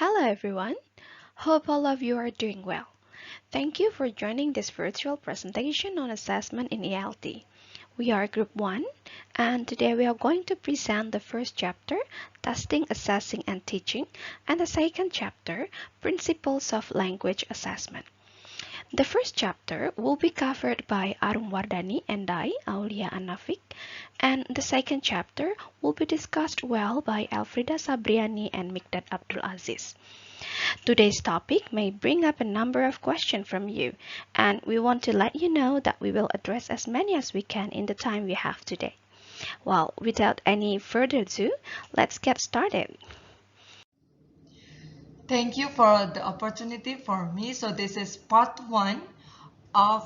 Hello everyone. Hope all of you are doing well. Thank you for joining this virtual presentation on assessment in ELT. We are Group 1 and today we are going to present the first chapter, Testing, Assessing and Teaching, and the second chapter, Principles of Language Assessment. The first chapter will be covered by Arum Wardani and I, Aulia Anafik, and the second chapter will be discussed well by Elfrida Sabriani and Mikdad Abdul Aziz. Today's topic may bring up a number of questions from you, and we want to let you know that we will address as many as we can in the time we have today. Well, without any further ado, let's get started. Thank you for the opportunity for me. So this is part 1 of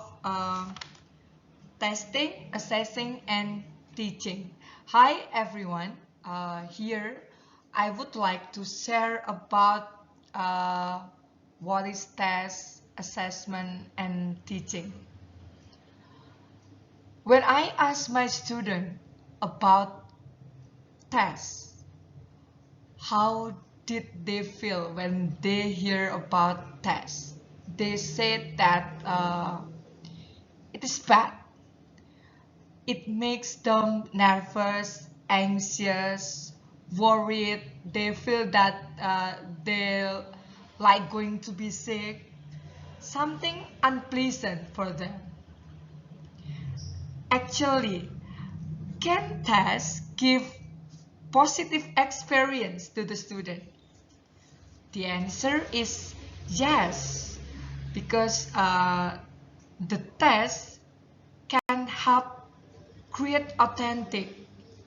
testing, assessing, and teaching. Hi everyone. Here I would like to share about what is test, assessment, and teaching. When I ask my student about tests, how did they feel when they hear about tests? They said that it is bad. It makes them nervous, anxious, worried. They feel that they're like going to be sick. Something unpleasant for them. Actually, can tests give positive experience to the student? The answer is yes, because the test can help create authentic,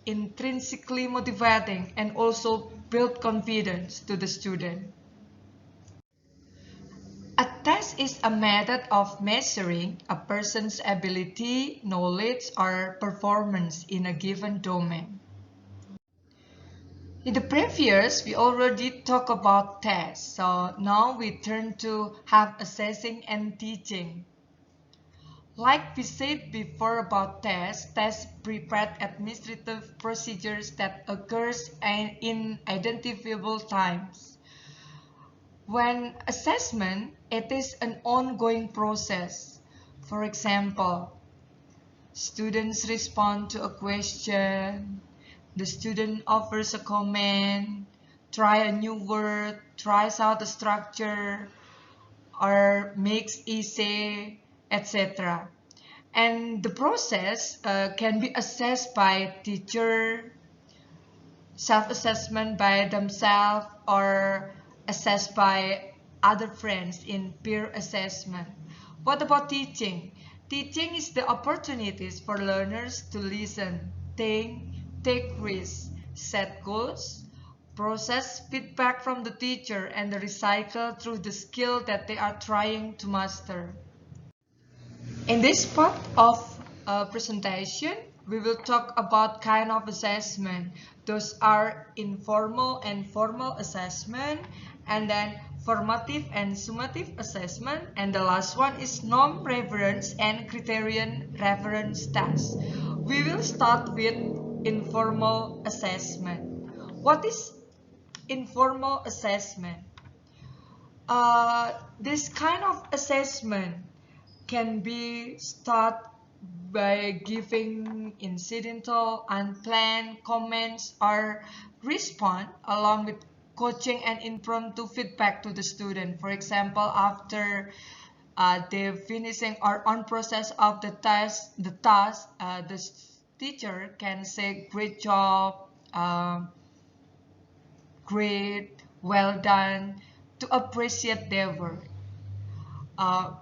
intrinsically motivating, and also build confidence to the student. A test is a method of measuring a person's ability, knowledge, or performance in a given domain. In the previous, we already talked about tests, so now we turn to have assessing and teaching. Like we said before about tests prepare administrative procedures that occurs in identifiable times. When assessment, it is an ongoing process. For example, students respond to a question, the student offers a comment, try a new word, tries out a structure, or makes essay, etc. And the process can be assessed by teacher, self-assessment by themselves, or assessed by other friends in peer assessment. What about teaching? Teaching is the opportunities for learners to listen, think, take risks, set goals, process feedback from the teacher, and recycle through the skill that they are trying to master. In this part of presentation, we will talk about kind of assessment. Those are informal and formal assessment, and then formative and summative assessment, and the last one is norm reference and criterion reference test. We will start with informal assessment. What is informal assessment? This kind of assessment can be start by giving incidental, unplanned comments or respond along with coaching and impromptu feedback to the student. For example, after they're finishing or on process of the task, the teacher can say great job, great, well done, to appreciate their work.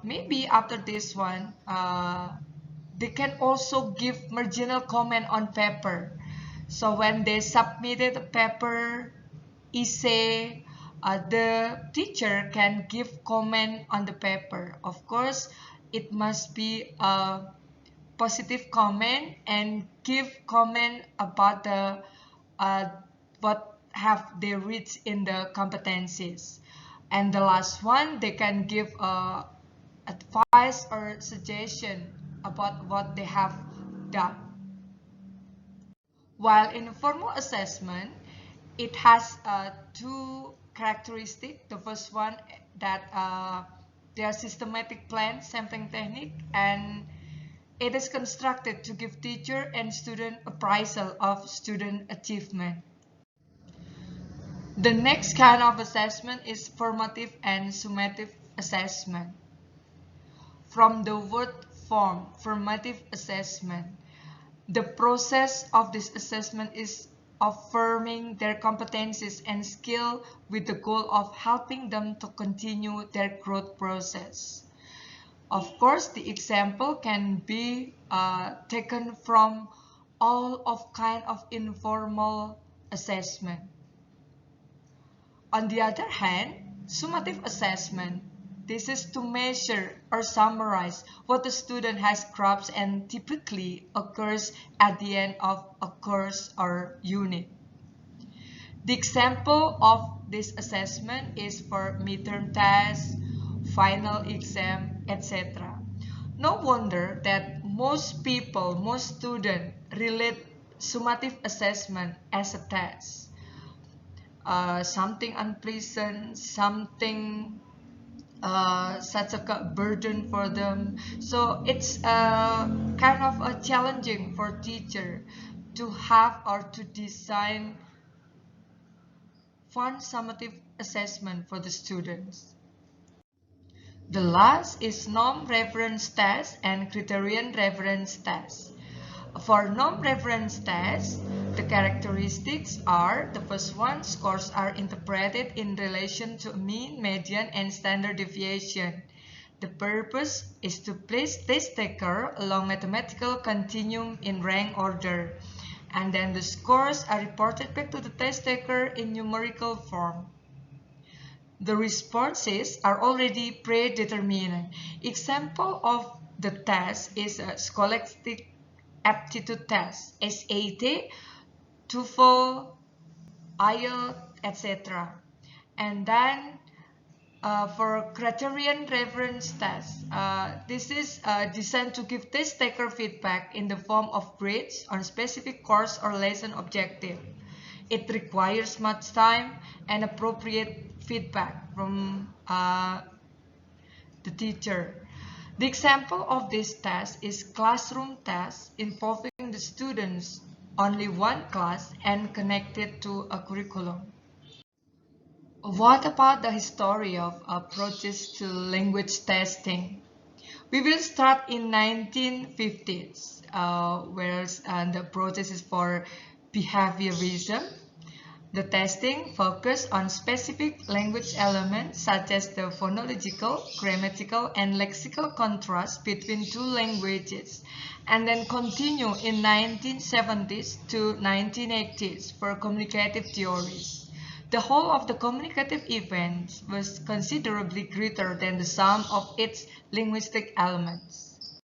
Maybe after this one, they can also give marginal comment on paper. So when they submitted a paper, essay, the teacher can give comment on the paper. Of course, it must be a positive comment and give comment about the what have they reached in the competencies. And the last one, they can give advice or suggestion about what they have done. While in formal assessment, it has two characteristic. The first one that they are systematic plan sampling technique, and it is constructed to give teacher and student appraisal of student achievement. The next kind of assessment is formative and summative assessment. From the word form, formative assessment, the process of this assessment is affirming their competencies and skill with the goal of helping them to continue their growth process. Of course, the example can be taken from all of kind of informal assessment. On the other hand, summative assessment, this is to measure or summarize what the student has grasped and typically occurs at the end of a course or unit. The example of this assessment is for midterm tests, final exam, etc. No wonder that most people, most students relate summative assessment as a test. Something unpleasant, something such a burden for them. So it's kind of a challenging for teacher to have or to design fun summative assessment for the students. The last is norm reference test and criterion reference test. For norm reference test, the characteristics are, the first one, scores are interpreted in relation to mean, median, and standard deviation. The purpose is to place test taker along mathematical continuum in rank order, and then the scores are reported back to the test taker in numerical form. The responses are already predetermined. Example of the test is a scholastic aptitude test, SAT, TOEFL, IELTS, etc. And then for criterion reference test, this is designed to give test taker feedback in the form of grades on specific course or lesson objective. It requires much time and appropriate feedback from the teacher. The example of this test is classroom test involving the students only one class and connected to a curriculum. What about the history of approaches to language testing? We will start in 1950s, where the process is for behaviorism. The testing focused on specific language elements such as the phonological, grammatical, and lexical contrast between two languages, and then continue in 1970s to 1980s for communicative theories. The whole of the communicative event was considerably greater than the sum of its linguistic elements.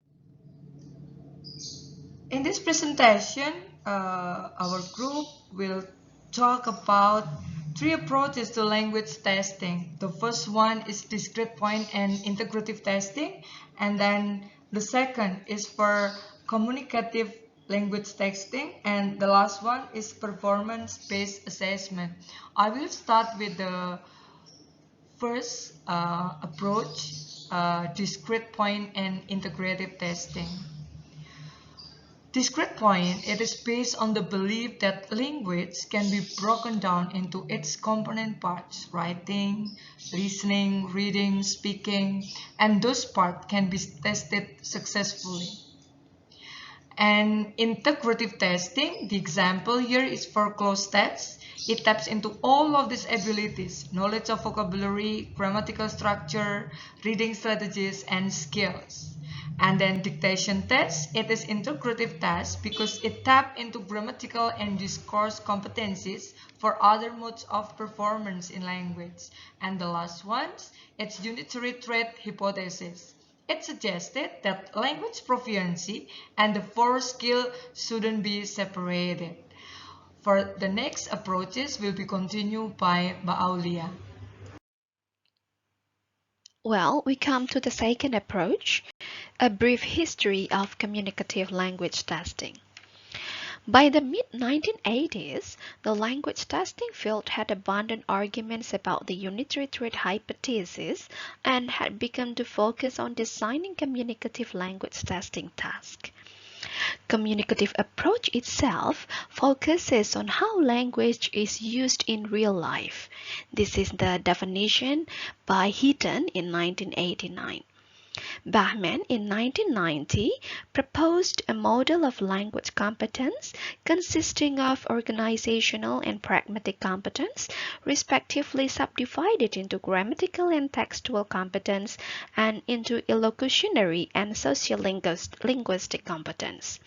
In this presentation, our group will talk about three approaches to language testing. The first one is discrete point and integrative testing, and then the second is for communicative language testing, and the last one is performance-based assessment. I will start with the first approach, discrete point and integrative testing. Discrete point, it is based on the belief that language can be broken down into its component parts, writing, listening, reading, speaking, and those parts can be tested successfully. And integrative testing, the example here is for closed tests. It taps into all of these abilities, knowledge of vocabulary, grammatical structure, reading strategies, and skills. And then dictation test, it is integrative test because it taps into grammatical and discourse competencies for other modes of performance in language. And the last one, it's unitary trait hypothesis. It suggested that language proficiency and the four skill shouldn't be separated. For the next approaches will be continued by Aulia. Well, we come to the second approach, a brief history of communicative language testing. By the mid-1980s, the language testing field had abundant arguments about the unitary truth hypothesis and had begun to focus on designing communicative language testing tasks. Communicative approach itself focuses on how language is used in real life. This is the definition by Heaton in 1989. Bachman in 1990 proposed a model of language competence consisting of organizational and pragmatic competence, respectively subdivided into grammatical and textual competence and into illocutionary and sociolinguistic competence.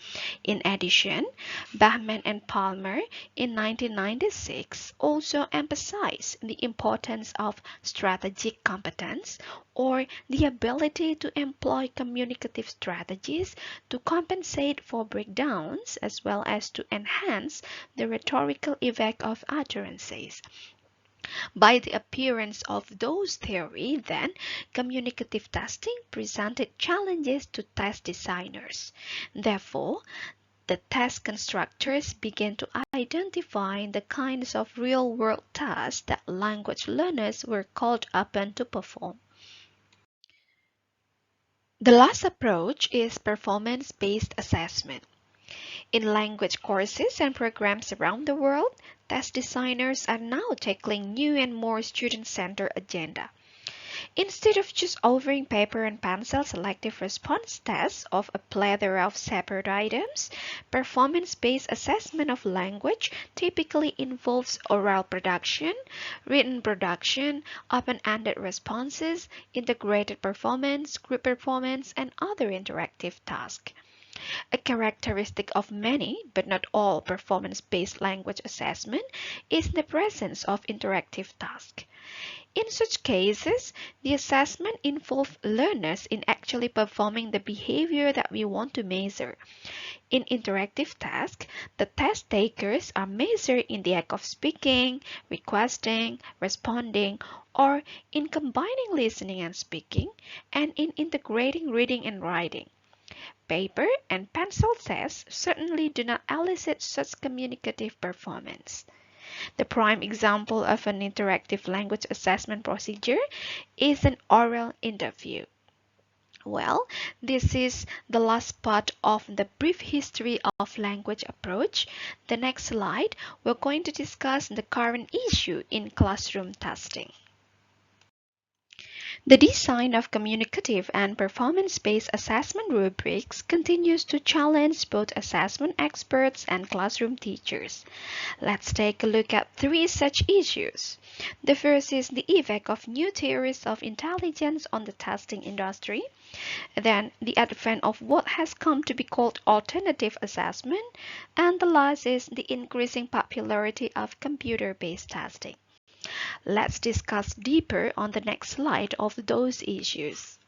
In addition, Bachman and Palmer in 1996 also emphasized the importance of strategic competence, or the ability to employ communicative strategies to compensate for breakdowns as well as to enhance the rhetorical effect of utterances. By the appearance of those theories, then, communicative testing presented challenges to test designers. Therefore, the test constructors began to identify the kinds of real-world tasks that language learners were called upon to perform. The last approach is performance-based assessment. In language courses and programs around the world, test designers are now tackling new and more student-centered agenda. Instead of just offering paper and pencil selective response tests of a plethora of separate items, performance-based assessment of language typically involves oral production, written production, open-ended responses, integrated performance, group performance, and other interactive tasks. A characteristic of many, but not all, performance-based language assessment is the presence of interactive tasks. In such cases, the assessment involves learners in actually performing the behavior that we want to measure. In interactive tasks, the test takers are measured in the act of speaking, requesting, responding, or in combining listening and speaking, and in integrating reading and writing. Paper and pencil tests certainly do not elicit such communicative performance. The prime example of an interactive language assessment procedure is an oral interview. Well, this is the last part of the brief history of language approach. The next slide, we're going to discuss the current issue in classroom testing. The design of communicative and performance-based assessment rubrics continues to challenge both assessment experts and classroom teachers. Let's take a look at three such issues. The first is the effect of new theories of intelligence on the testing industry. Then the advent of what has come to be called alternative assessment. And the last is the increasing popularity of computer-based testing. Let's discuss deeper on the next slide of those issues.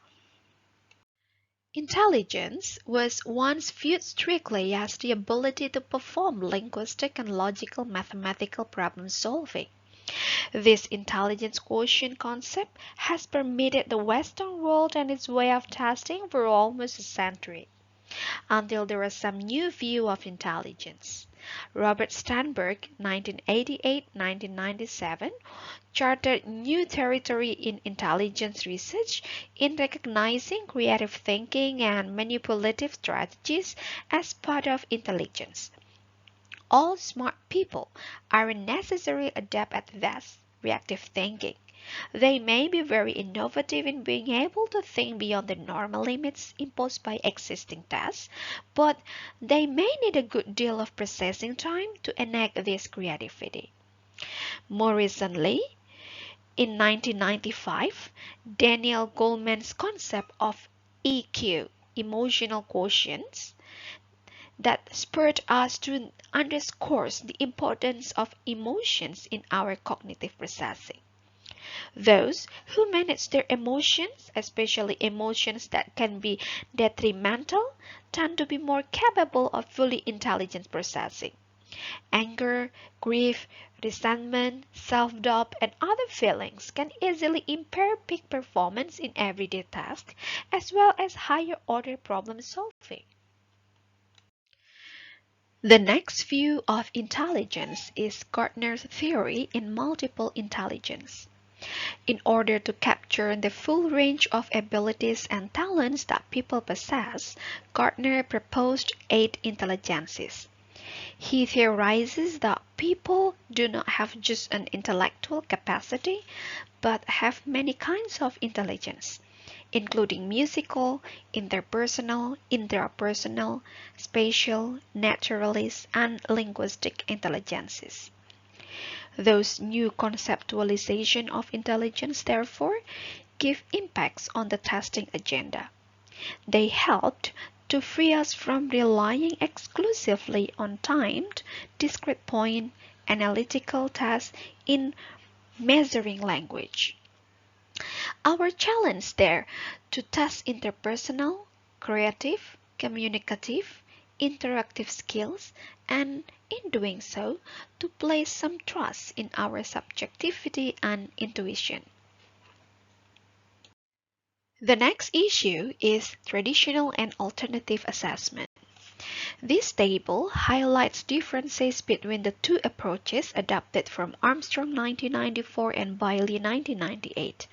Intelligence was once viewed strictly as the ability to perform linguistic and logical mathematical problem solving. This intelligence quotient concept has permeated the Western world and its way of testing for almost a century, until there was some new view of intelligence. Robert Sternberg, 1988-1997, charted new territory in intelligence research in recognizing creative thinking and manipulative strategies as part of intelligence. All smart people aren't necessarily adept at vast reactive thinking. They may be very innovative in being able to think beyond the normal limits imposed by existing tasks, but they may need a good deal of processing time to enact this creativity. More recently, in 1995, Daniel Goleman's concept of EQ, emotional quotients, that spurred us to underscore the importance of emotions in our cognitive processing. Those who manage their emotions, especially emotions that can be detrimental, tend to be more capable of fully intelligent processing. Anger, grief, resentment, self-doubt, and other feelings can easily impair peak performance in everyday tasks as well as higher order problem solving. The next view of intelligence is Gardner's theory in multiple intelligence. In order to capture the full range of abilities and talents that people possess, Gardner proposed 8 intelligences. He theorizes that people do not have just an intellectual capacity, but have many kinds of intelligence, including musical, interpersonal, intrapersonal, spatial, naturalist, and linguistic intelligences. Those new conceptualization of intelligence, therefore, give impacts on the testing agenda. They helped to free us from relying exclusively on timed, discrete point, analytical tests in measuring language. Our challenge there to test interpersonal, creative, communicative, interactive skills, and in doing so, to place some trust in our subjectivity and intuition. The next issue is traditional and alternative assessment. This table highlights differences between the two approaches adopted from Armstrong 1994 and Bailey 1998.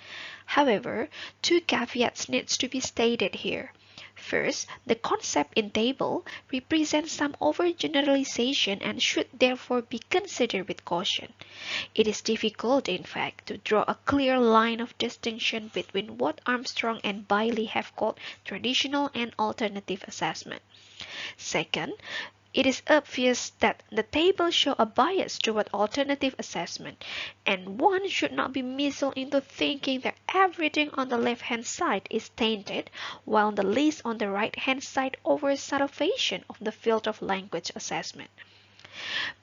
However, two caveats need to be stated here. First, the concept in table represents some overgeneralization and should therefore be considered with caution. It is difficult, in fact, to draw a clear line of distinction between what Armstrong and Bailey have called traditional and alternative assessment. Second, it is obvious that the table shows a bias toward alternative assessment, and one should not be misled into thinking that everything on the left-hand side is tainted, while the list on the right-hand side offers salvation of the field of language assessment.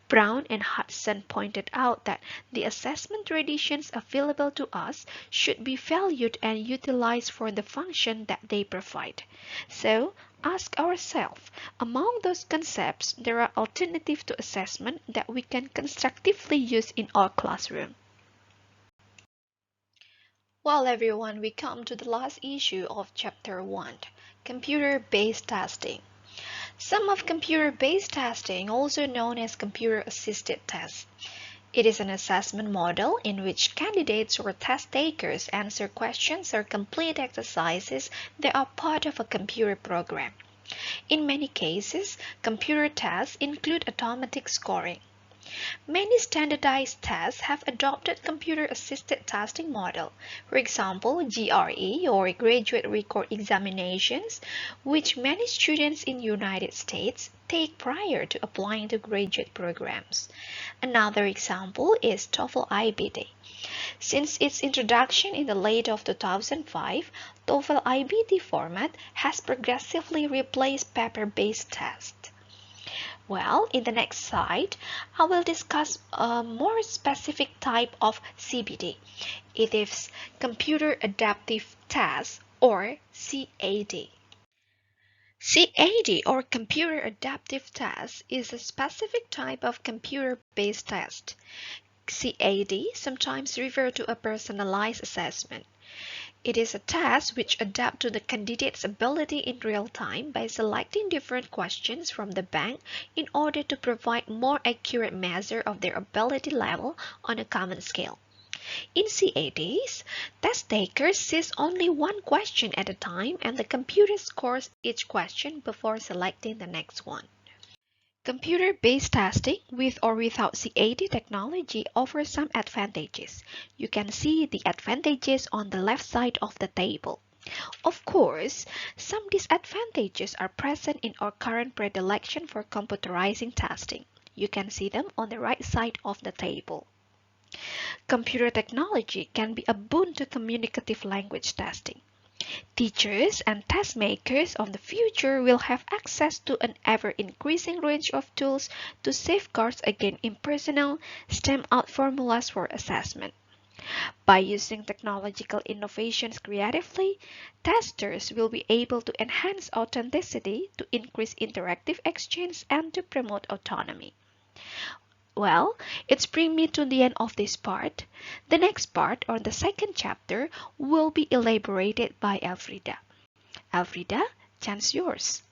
Brown and Hudson pointed out that the assessment traditions available to us should be valued and utilized for the function that they provide. So, ask ourselves, among those concepts, there are alternatives to assessment that we can constructively use in our classroom. Well, everyone, we come to the last issue of Chapter 1, Computer-Based Testing. Some of computer-based testing, also known as computer-assisted tests. It is an assessment model in which candidates or test takers answer questions or complete exercises that are part of a computer program. In many cases, computer tests include automatic scoring. Many standardized tests have adopted computer-assisted testing model, for example, GRE or Graduate Record Examinations, which many students in the United States take prior to applying to graduate programs. Another example is TOEFL IBT. Since its introduction in the late of 2005, TOEFL IBT format has progressively replaced paper-based tests. Well, in the next slide, I will discuss a more specific type of CBT. It is Computer Adaptive Test or CAD. CAD or Computer Adaptive Test is a specific type of computer-based test. CAD sometimes referred to a personalized assessment. It is a test which adapts to the candidate's ability in real time by selecting different questions from the bank in order to provide more accurate measure of their ability level on a common scale. In CADs, test takers sees only one question at a time and the computer scores each question before selecting the next one. Computer-based testing with or without CAD technology offers some advantages. You can see the advantages on the left side of the table. Of course, some disadvantages are present in our current predilection for computerizing testing. You can see them on the right side of the table. Computer technology can be a boon to communicative language testing. Teachers and test makers of the future will have access to an ever-increasing range of tools to safeguard against impersonal, stamp-out formulas for assessment. By using technological innovations creatively, testers will be able to enhance authenticity, to increase interactive exchange, and to promote autonomy. Well, it's bring me to the end of this part. The next part, or the second chapter, will be elaborated by Elfrida. Elfrida, chance yours.